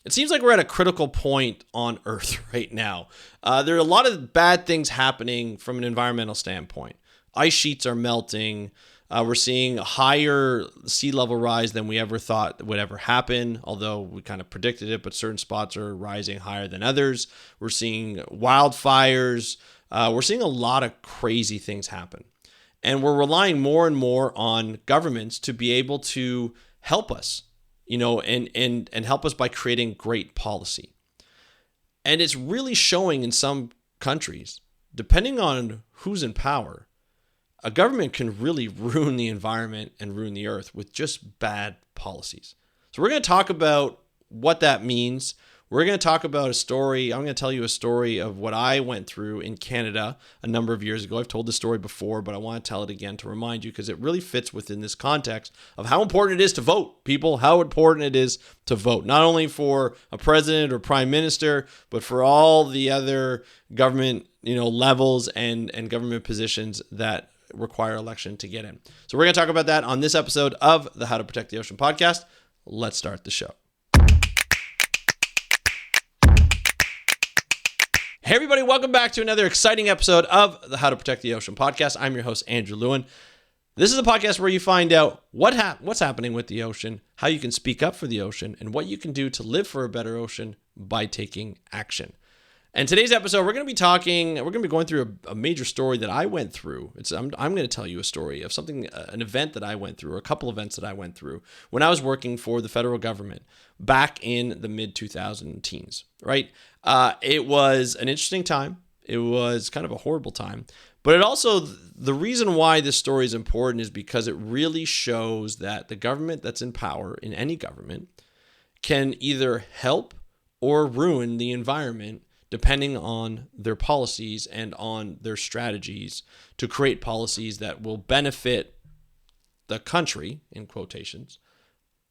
It seems like we're at a critical point on Earth right now. There are a lot of bad things happening from an environmental standpoint. Ice sheets are melting. We're seeing a higher sea level rise than we ever thought would ever happen, although we kind of predicted it, but certain spots are rising higher than others. We're seeing wildfires. We're seeing a lot of crazy things happen. And we're relying more and more on governments to be able to help us, and help us by creating great policy. And it's really showing in some countries, depending on who's in power, a government can really ruin the environment and ruin the earth with just bad policies. So we're going to talk about what that means. We're going to talk about a story. I'm going to tell you a story of what I went through in Canada a number of years ago. I've told this story before, but I want to tell it again to remind you because it really fits within this context of how important it is to vote, people, how important it is to vote, not only for a president or prime minister, but for all the other government, levels and government positions that require election to get in. So we're going to talk about that on this episode of the How to Protect the Ocean podcast. Let's start the show. Hey everybody, welcome back to another exciting episode of the How to Protect the Ocean podcast. I'm your host, Andrew Lewin. This is a podcast where you find out what's happening with the ocean, how you can speak up for the ocean, and what you can do to live for a better ocean by taking action. And today's episode, we're going to be going through a major story that I went through. I'm going to tell you a story of an event that I went through, or a couple events that I went through when I was working for the federal government back in the mid-2000 teens, right? It was an interesting time. It was kind of a horrible time. But the reason why this story is important is because it really shows that the government that's in power, in any government, can either help or ruin the environment depending on their policies and on their strategies to create policies that will benefit the country, in quotations,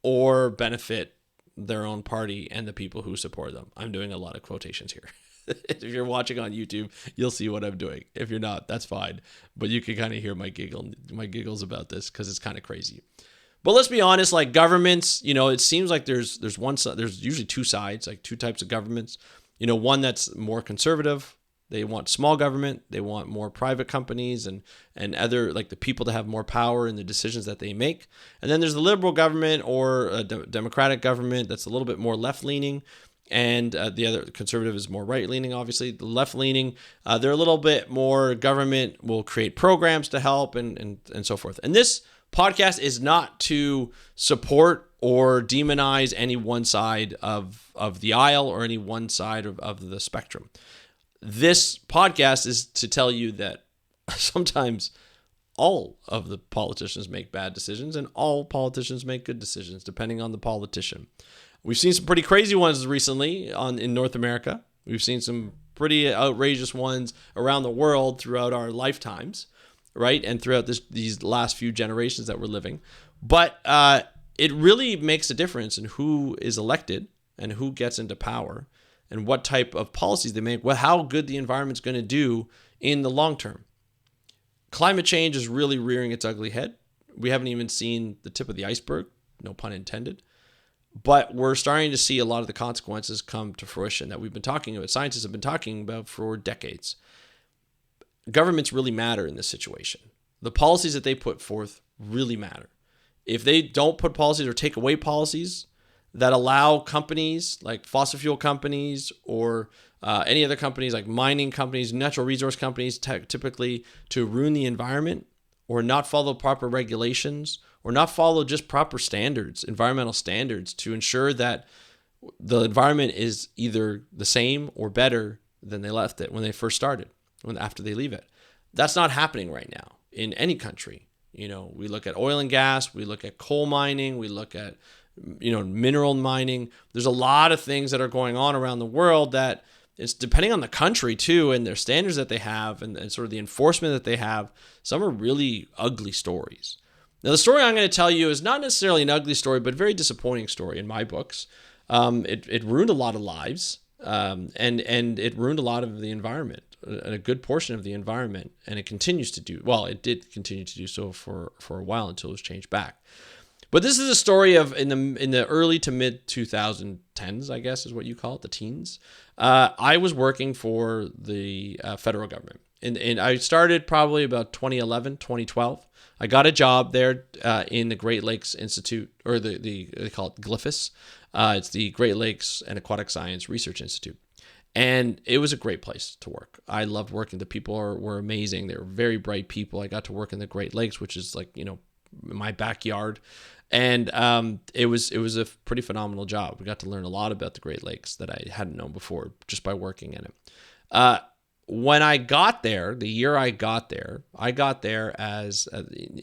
or benefit their own party and the people who support them. I'm doing a lot of quotations here. If you're watching on YouTube, you'll see what I'm doing. If you're not, that's fine. But you can kind of hear my giggles about this because it's kind of crazy. But let's be honest, like governments, it seems like there's usually two sides, like two types of governments. One that's more conservative. They want small government. They want more private companies and other, like the people to have more power in the decisions that they make. And then there's the liberal government or a democratic government that's a little bit more left-leaning. And the other conservative is more right-leaning, obviously. The left-leaning, they're a little bit more government will create programs to help and so forth. And this podcast is not to support or demonize any one side of the aisle or any one side of the spectrum. This podcast is to tell you that sometimes all of the politicians make bad decisions and all politicians make good decisions, depending on the politician. We've seen some pretty crazy ones recently in North America. We've seen some pretty outrageous ones around the world throughout our lifetimes, right? And throughout these last few generations that we're living. But it really makes a difference in who is elected and who gets into power and what type of policies they make, how good the environment's going to do in the long term. Climate change is really rearing its ugly head. We haven't even seen the tip of the iceberg, no pun intended. But we're starting to see a lot of the consequences come to fruition that we've been talking about, scientists have been talking about for decades. Governments really matter in this situation. The policies that they put forth really matter. If they don't put policies or take away policies that allow companies like fossil fuel companies or any other companies like mining companies, natural resource companies, typically to ruin the environment or not follow proper regulations or not follow just proper standards, environmental standards to ensure that the environment is either the same or better than they left it when they first started, after they leave it. That's not happening right now in any country. We look at oil and gas, we look at coal mining, we look at mineral mining. There's a lot of things that are going on around the world that it's depending on the country too and their standards that they have and sort of the enforcement that they have. Some are really ugly stories. Now, the story I'm going to tell you is not necessarily an ugly story, but a very disappointing story in my books. It ruined a lot of lives and it ruined a lot of the environment, a good portion of the environment, and it continues to do. Well, it did continue to do so for a while until it was changed back. But this is a story of in the early to mid 2010s, I guess is what you call it, the teens. I was working for the federal government. And I started probably about 2011, 2012. I got a job there in the Great Lakes Institute, or they call it GLIFIS. It's the Great Lakes and Aquatic Science Research Institute. And it was a great place to work. I loved working. The people were amazing. They were very bright people. I got to work in the Great Lakes, which is like, my backyard. And it was a pretty phenomenal job. We got to learn a lot about the Great Lakes that I hadn't known before just by working in it. When I got there, the year I got there as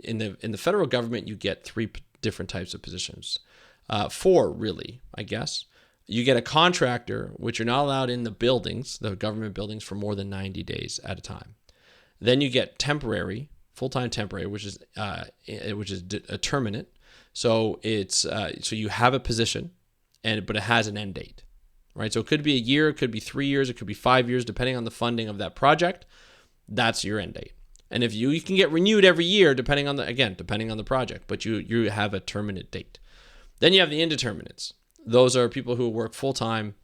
in the federal government, you get three different types of positions. Four, really, I guess. You get a contractor, which you're not allowed in the buildings, the government buildings, for more than 90 days at a time. Then you get temporary, full-time temporary, which is a terminate. So it's so you have a position, but it has an end date, right? So it could be a year, it could be 3 years, it could be 5 years, depending on the funding of that project. That's your end date. And if you can get renewed every year, depending on the project, but you have a terminate date. Then you have the indeterminates. Those are people who work full-time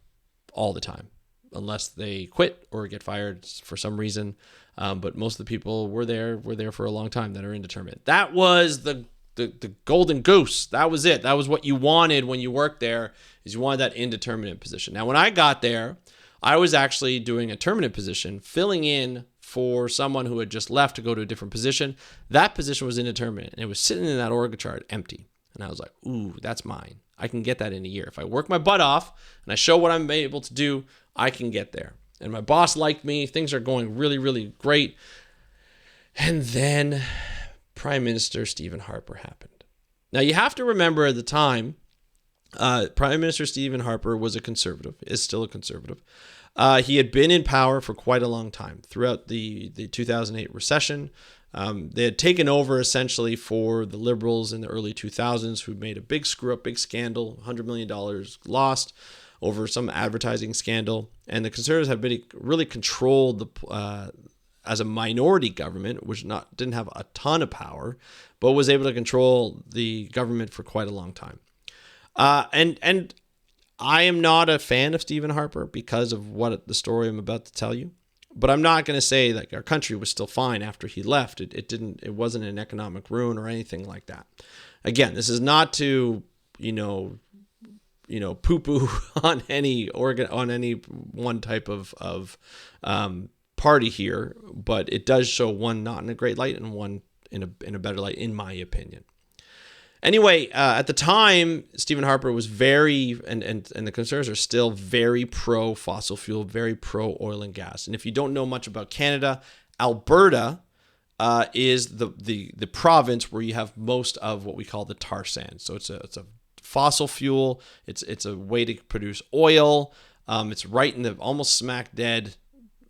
all the time, unless they quit or get fired for some reason. But most of the people were there for a long time that are indeterminate. That was the golden goose. That was it. That was what you wanted when you worked there, is you wanted that indeterminate position. Now, when I got there, I was actually doing a terminate position, filling in for someone who had just left to go to a different position. That position was indeterminate, and it was sitting in that org chart empty. And I was like, ooh, that's mine. I can get that in a year. If I work my butt off and I show what I'm able to do, I can get there. And my boss liked me. Things are going really, really great. And then Prime Minister Stephen Harper happened. Now, you have to remember at the time, Prime Minister Stephen Harper was a conservative, is still a conservative. He had been in power for quite a long time throughout the 2008 recession. They had taken over essentially for the Liberals in the early 2000s, who made a big screw up, big scandal, $100 million lost over some advertising scandal. And the Conservatives have been really controlled as a minority government, which didn't have a ton of power, but was able to control the government for quite a long time. And I am not a fan of Stephen Harper because of the story I'm about to tell you. But I'm not going to say that our country was still fine after he left. It wasn't an economic ruin or anything like that. Again, this is not to, poo-poo on any one type of party here, but it does show one not in a great light and one in a better light, in my opinion. Anyway, at the time, Stephen Harper was very, and the Conservatives are still very pro fossil fuel, very pro oil and gas. And if you don't know much about Canada, Alberta is the province where you have most of what we call the tar sands. So it's a fossil fuel. It's a way to produce oil. It's right in the almost smack dead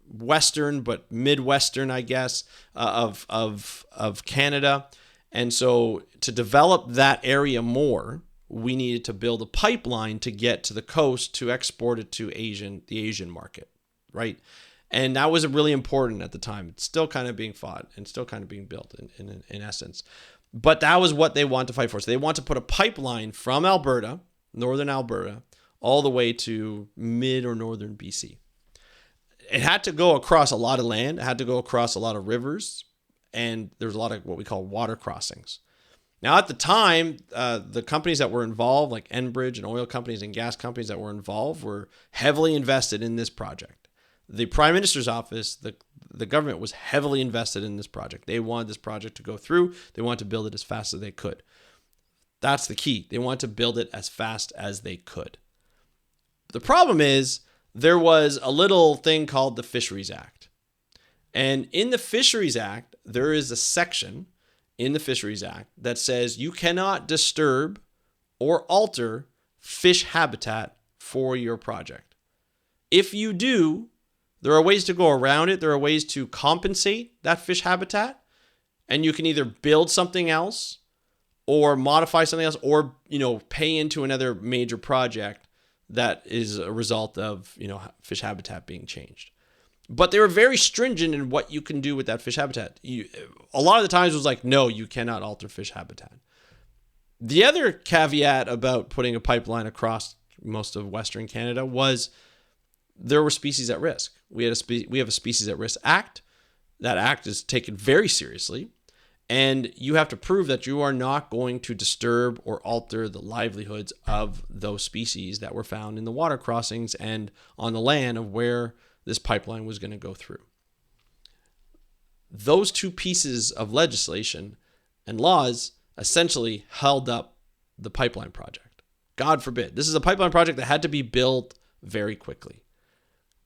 western, but midwestern, I guess, of Canada. And so to develop that area more, we needed to build a pipeline to get to the coast to export it to the Asian market, right? And that was really important at the time. It's still kind of being fought and still kind of being built in essence. But that was what they want to fight for. So they want to put a pipeline from Alberta, northern Alberta, all the way to mid or northern BC. It had to go across a lot of land. It had to go across a lot of rivers. And there's a lot of what we call water crossings. Now, at the time, the companies that were involved, like Enbridge and oil companies and gas companies that were involved, were heavily invested in this project. The Prime Minister's office, the government was heavily invested in this project. They wanted this project to go through. They wanted to build it as fast as they could. That's the key. They wanted to build it as fast as they could. The problem is there was a little thing called the Fisheries Act. And in the Fisheries Act, there is a section in the Fisheries Act that says you cannot disturb or alter fish habitat for your project. If you do, there are ways to go around it. There are ways to compensate that fish habitat, and you can either build something else or modify something else, or pay into another major project that is a result of fish habitat being changed. But they were very stringent in what you can do with that fish habitat. A lot of the times it was like, no, you cannot alter fish habitat. The other caveat about putting a pipeline across most of Western Canada was there were species at risk. We have a Species at Risk Act. That act is taken very seriously, and you have to prove that you are not going to disturb or alter the livelihoods of those species that were found in the water crossings and on the land of where this pipeline was going to go through. Those two pieces of legislation and laws essentially held up the pipeline project. God forbid. This is a pipeline project that had to be built very quickly.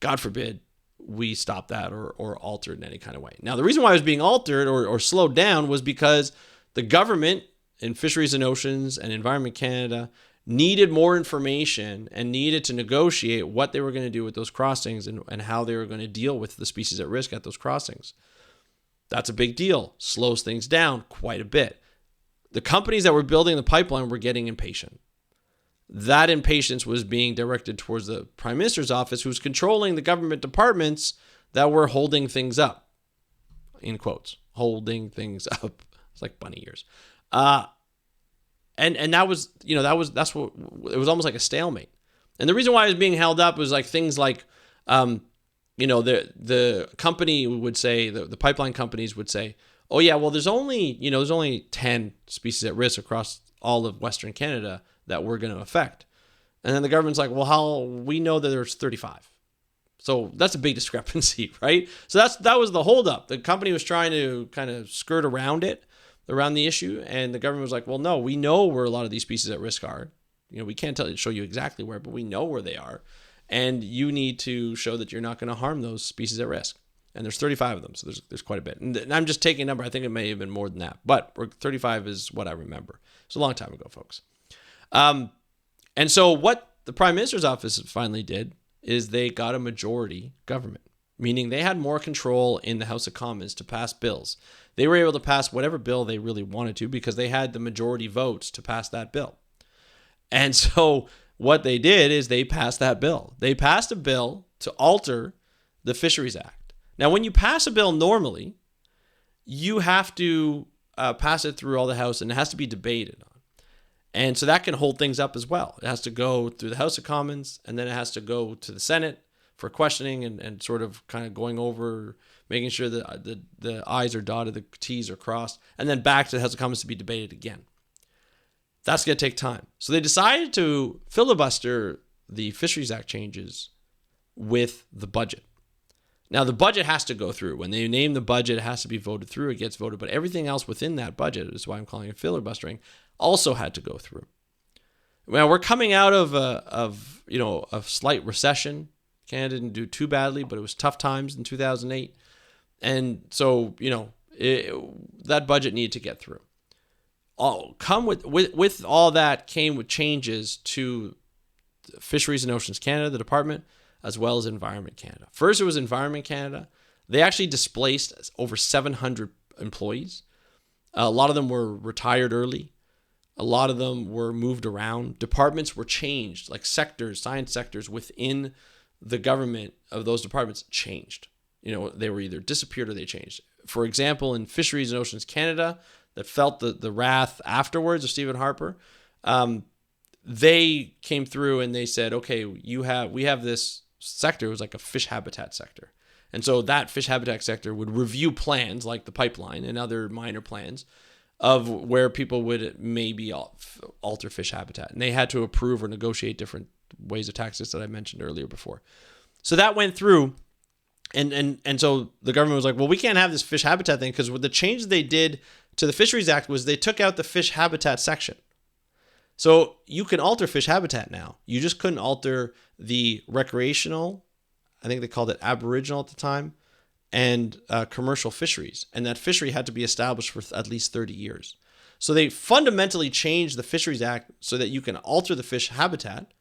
God forbid we stop that or alter it in any kind of way. Now, the reason why it was being altered or slowed down was because the government in Fisheries and Oceans and Environment Canada needed more information and needed to negotiate what they were going to do with those crossings and how they were going to deal with the species at risk at those crossings. That's a big deal. Slows things down quite a bit. The companies that were building the pipeline were getting impatient. That impatience was being directed towards the Prime Minister's office, who's controlling the government departments that were holding things up, in quotes, holding things up. It's like bunny ears. And that was, that's what, it was almost like a stalemate. And the reason why it was being held up was like things like, the company would say, the pipeline companies would say, oh yeah, well there's only 10 species at risk across all of Western Canada that we're going to affect. And then the government's like, well, we know that there's 35. So that's a big discrepancy, right? So that was the holdup. The company was trying to kind of skirt around the issue. And the government was like, well, no, we know where a lot of these species at risk are. We can't show you exactly where, but we know where they are. And you need to show that you're not going to harm those species at risk. And there's 35 of them, so there's quite a bit. And I'm just taking a number. I think it may have been more than that. But 35 is what I remember. It's a long time ago, folks. And so what the Prime Minister's office finally did is they got a majority government, meaning they had more control in the House of Commons to pass bills. They were able to pass whatever bill they really wanted to because they had the majority votes to pass that bill. And so what they did is they passed that bill. They passed a bill to alter the Fisheries Act. Now, when you pass a bill normally, you have to pass it through all the House and it has to be debated on. And so that can hold things up as well. It has to go through the House of Commons and then it has to go to the Senate for questioning and sort of kind of going over, making sure that the I's are dotted, the T's are crossed, and then back to the House of Commons to be debated again. That's going to take time. So they decided to filibuster the Fisheries Act changes with the budget. Now, the budget has to go through. When they name the budget, it has to be voted through. It gets voted. But everything else within that budget, is why I'm calling it filibustering, also had to go through. Well, we're coming out of a slight recession. Canada didn't do too badly, but it was tough times in 2008. And so, that budget needed to get through. With all that came with changes to Fisheries and Oceans Canada, the department, as well as Environment Canada. First, it was Environment Canada. They actually displaced over 700 employees. A lot of them were retired early. A lot of them were moved around. Departments were changed, like sectors, science sectors within the government of those departments changed. They were either disappeared or they changed. For example, in Fisheries and Oceans Canada, that felt the wrath afterwards of Stephen Harper, they came through and they said, okay, we have this sector. It was like a fish habitat sector. And so that fish habitat sector would review plans like the pipeline and other minor plans of where people would maybe alter fish habitat. And they had to approve or negotiate different ways of taxes that I mentioned earlier before. So that went through. And so the government was like, well, we can't have this fish habitat thing because the changes they did to the Fisheries Act was they took out the fish habitat section. So you can alter fish habitat now. You just couldn't alter the recreational, I think they called it Aboriginal at the time, and commercial fisheries. And that fishery had to be established for at least 30 years. So they fundamentally changed the Fisheries Act so that you can alter the fish habitat,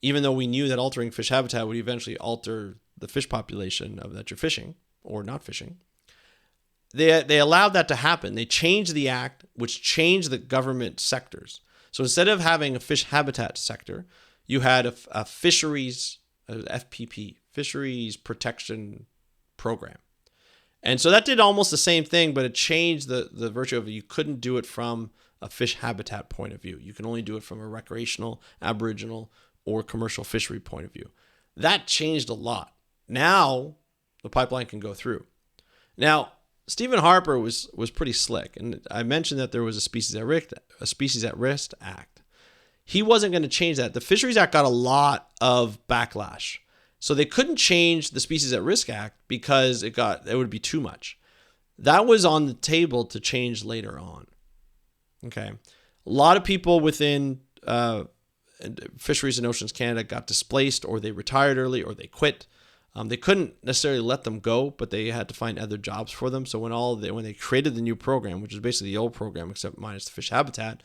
even though we knew that altering fish habitat would eventually alter the fish population that you're fishing or not fishing. They allowed that to happen. They changed the act, which changed the government sectors. So instead of having a fish habitat sector, you had a fisheries, FPP, fisheries protection program. And so that did almost the same thing, but it changed the virtue of it. You couldn't do it from a fish habitat point of view. You can only do it from a recreational, Aboriginal, or commercial fishery point of view. That changed a lot. Now the pipeline can go through. Now, Stephen Harper was pretty slick, and I mentioned that there was a Species at Risk Act. He wasn't going to change that. The Fisheries Act got a lot of backlash. So they couldn't change the Species at Risk Act because it would be too much. That was on the table to change later on. Okay. A lot of people within Fisheries and Oceans Canada got displaced, or they retired early, or they quit. They couldn't necessarily let them go, but they had to find other jobs for them. So when they created the new program, which is basically the old program except minus the fish habitat,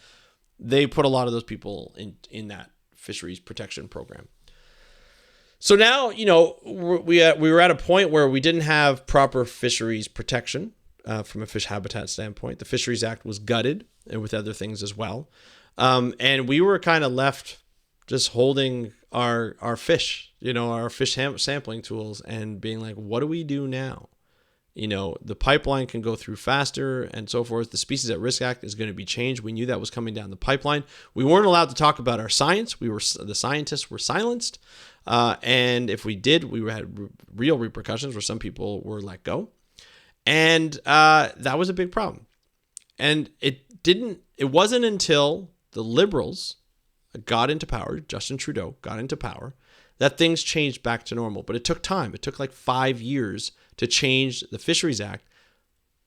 they put a lot of those people in that fisheries protection program. So now, we were at a point where we didn't have proper fisheries protection from a fish habitat standpoint. The Fisheries Act was gutted, and with other things as well. And we were kind of left just holding our fish, our fish sampling tools, and being like, what do we do now? The pipeline can go through faster and so forth. The Species at Risk Act is going to be changed. We knew that was coming down the pipeline. We weren't allowed to talk about our science. The scientists were silenced. And if we did, we had real repercussions where some people were let go. And that was a big problem. And it wasn't until the Liberals got into power, Justin Trudeau got into power, that things changed back to normal. But it took time. It took like 5 years to change the Fisheries Act,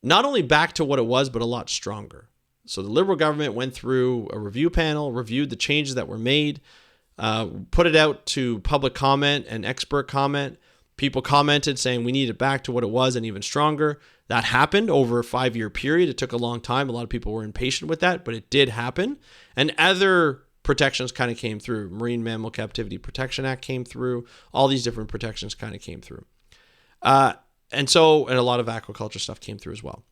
not only back to what it was, but a lot stronger. So the Liberal government went through a review panel, reviewed the changes that were made, put it out to public comment and expert comment. People commented saying we need it back to what it was and even stronger. That happened over a 5-year period. It took a long time. A lot of people were impatient with that, but it did happen. And other protections kind of came through. Marine Mammal Captivity Protection Act came through. All these different protections kind of came through. And a lot of aquaculture stuff came through as well.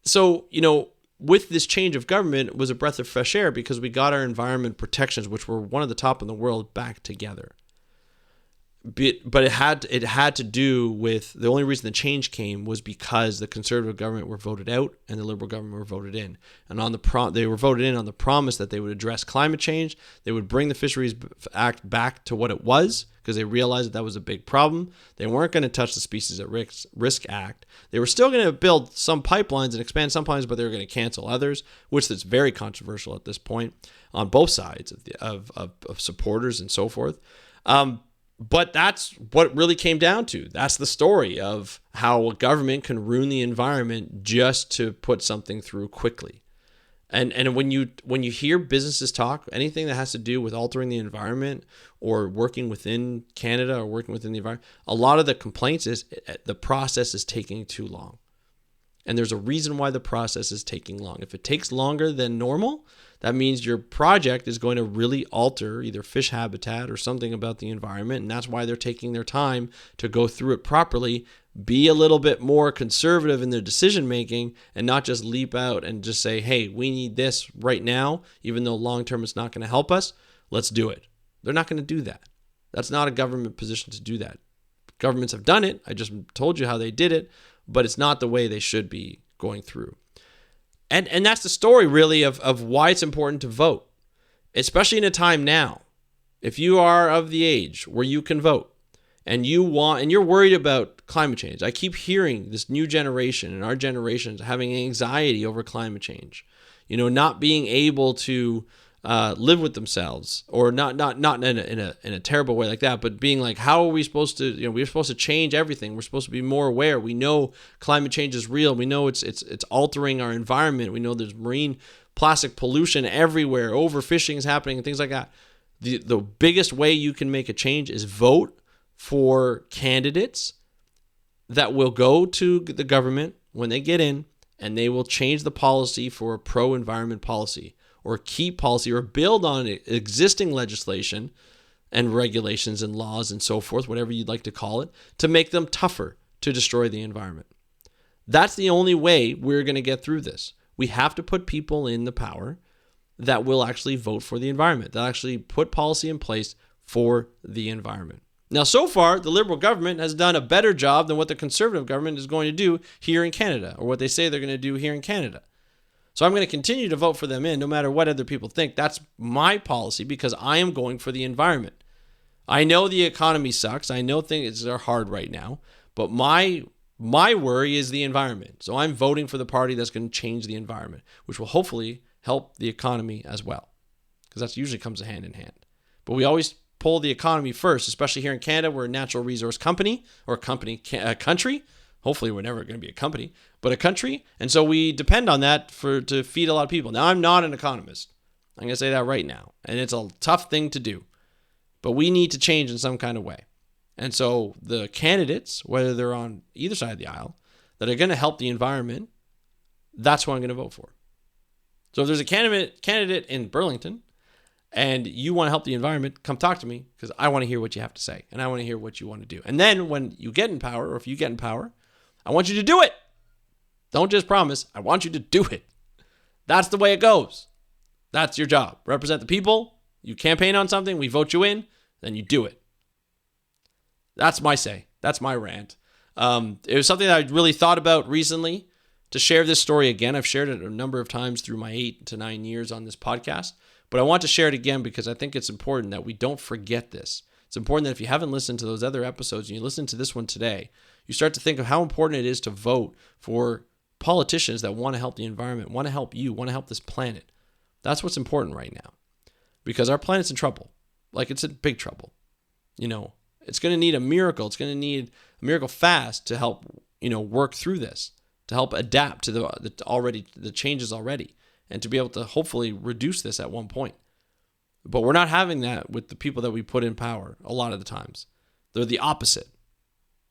So, with this change of government, it was a breath of fresh air because we got our environment protections, which were one of the top in the world, back together. But it had to do with, the only reason the change came was because the Conservative government were voted out and the Liberal government were voted in. And they were voted in on the promise that they would address climate change. They would bring the Fisheries Act back to what it was because they realized that was a big problem. They weren't going to touch the Species at Risk Act. They were still going to build some pipelines and expand some pipelines, but they were going to cancel others, which is very controversial at this point on both sides of supporters and so forth. But that's what really came down to. That's the story of how a government can ruin the environment just to put something through quickly. And when you hear businesses talk, anything that has to do with altering the environment or working within Canada or working within the environment, a lot of the complaints is the process is taking too long. And there's a reason why the process is taking long. If it takes longer than normal, that means your project is going to really alter either fish habitat or something about the environment. And that's why they're taking their time to go through it properly, be a little bit more conservative in their decision making, and not just leap out and just say, hey, we need this right now, even though long-term it's not going to help us. Let's do it. They're not going to do that. That's not a government position to do that. Governments have done it. I just told you how they did it, but it's not the way they should be going through. And that's the story really of why it's important to vote, especially in a time now. If you are of the age where you can vote and you're worried about climate change. I keep hearing this new generation and our generations having anxiety over climate change, not being able to live with themselves, or not in a terrible way like that, but being like, how are we supposed to, we're supposed to change everything. We're supposed to be more aware. We know climate change is real. We know it's altering our environment. We know there's marine plastic pollution everywhere. Overfishing is happening and things like that. The biggest way you can make a change is vote for candidates that will go to the government when they get in, and they will change the policy for a pro-environment policy, or keep policy, or build on existing legislation and regulations and laws and so forth, whatever you'd like to call it, to make them tougher to destroy the environment. That's the only way we're going to get through this. We have to put people in the power that will actually vote for the environment, that actually put policy in place for the environment. Now, so far, the Liberal government has done a better job than what the Conservative government is going to do here in Canada, or what they say they're going to do here in Canada. So I'm going to continue to vote for them in no matter what other people think. That's my policy because I am going for the environment. I know the economy sucks. I know things are hard right now, but my worry is the environment. So I'm voting for the party that's going to change the environment, which will hopefully help the economy as well, because that usually comes hand in hand. But we always pull the economy first, especially here in Canada. We're a natural resource company, or a country. Hopefully we're never going to be a company, but a country. And so we depend on that to feed a lot of people. Now, I'm not an economist. I'm going to say that right now. And it's a tough thing to do, but we need to change in some kind of way. And so the candidates, whether they're on either side of the aisle, that are going to help the environment, that's what I'm going to vote for. So if there's a candidate in Burlington and you want to help the environment, come talk to me, because I want to hear what you have to say and I want to hear what you want to do. And then when you get in power, or if you get in power, I want you to do it. Don't just promise. I want you to do it. That's the way it goes. That's your job. Represent the people. You campaign on something. We vote you in. Then you do it. That's my say. That's my rant. It was something that I really thought about recently to share this story again. I've shared it a number of times through my 8 to 9 years on this podcast, but I want to share it again because I think it's important that we don't forget this. It's important that if you haven't listened to those other episodes and you listen to this one today, you start to think of how important it is to vote for politicians that want to help the environment, want to help you, want to help this planet. That's what's important right now, because our planet's in trouble. Like, it's in big trouble. It's going to need a miracle. It's going to need a miracle fast to help, work through this, to help adapt to the changes already, and to be able to hopefully reduce this at one point. But we're not having that with the people that we put in power a lot of the times. They're the opposite.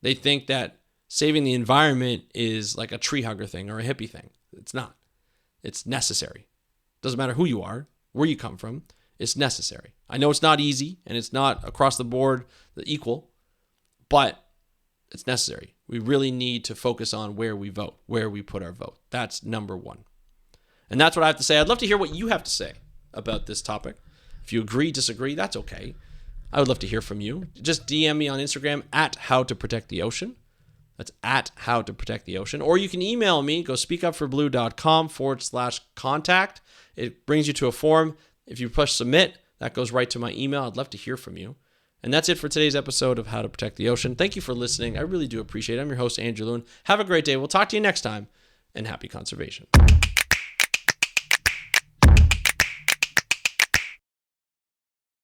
They think that saving the environment is like a tree hugger thing or a hippie thing. It's not. It's necessary. Doesn't matter who you are, where you come from. It's necessary. I know it's not easy and it's not across the board equal, but it's necessary. We really need to focus on where we vote, where we put our vote. That's number one. And that's what I have to say. I'd love to hear what you have to say about this topic. If you agree, disagree, that's okay. I would love to hear from you. Just DM me on Instagram at howtoprotecttheocean. That's at howtoprotecttheocean. Or you can email me, go speakupforblue.com/contact. It brings you to a form. If you push submit, that goes right to my email. I'd love to hear from you. And that's it for today's episode of How to Protect the Ocean. Thank you for listening. I really do appreciate it. I'm your host, Andrew Lewin. Have a great day. We'll talk to you next time, and happy conservation.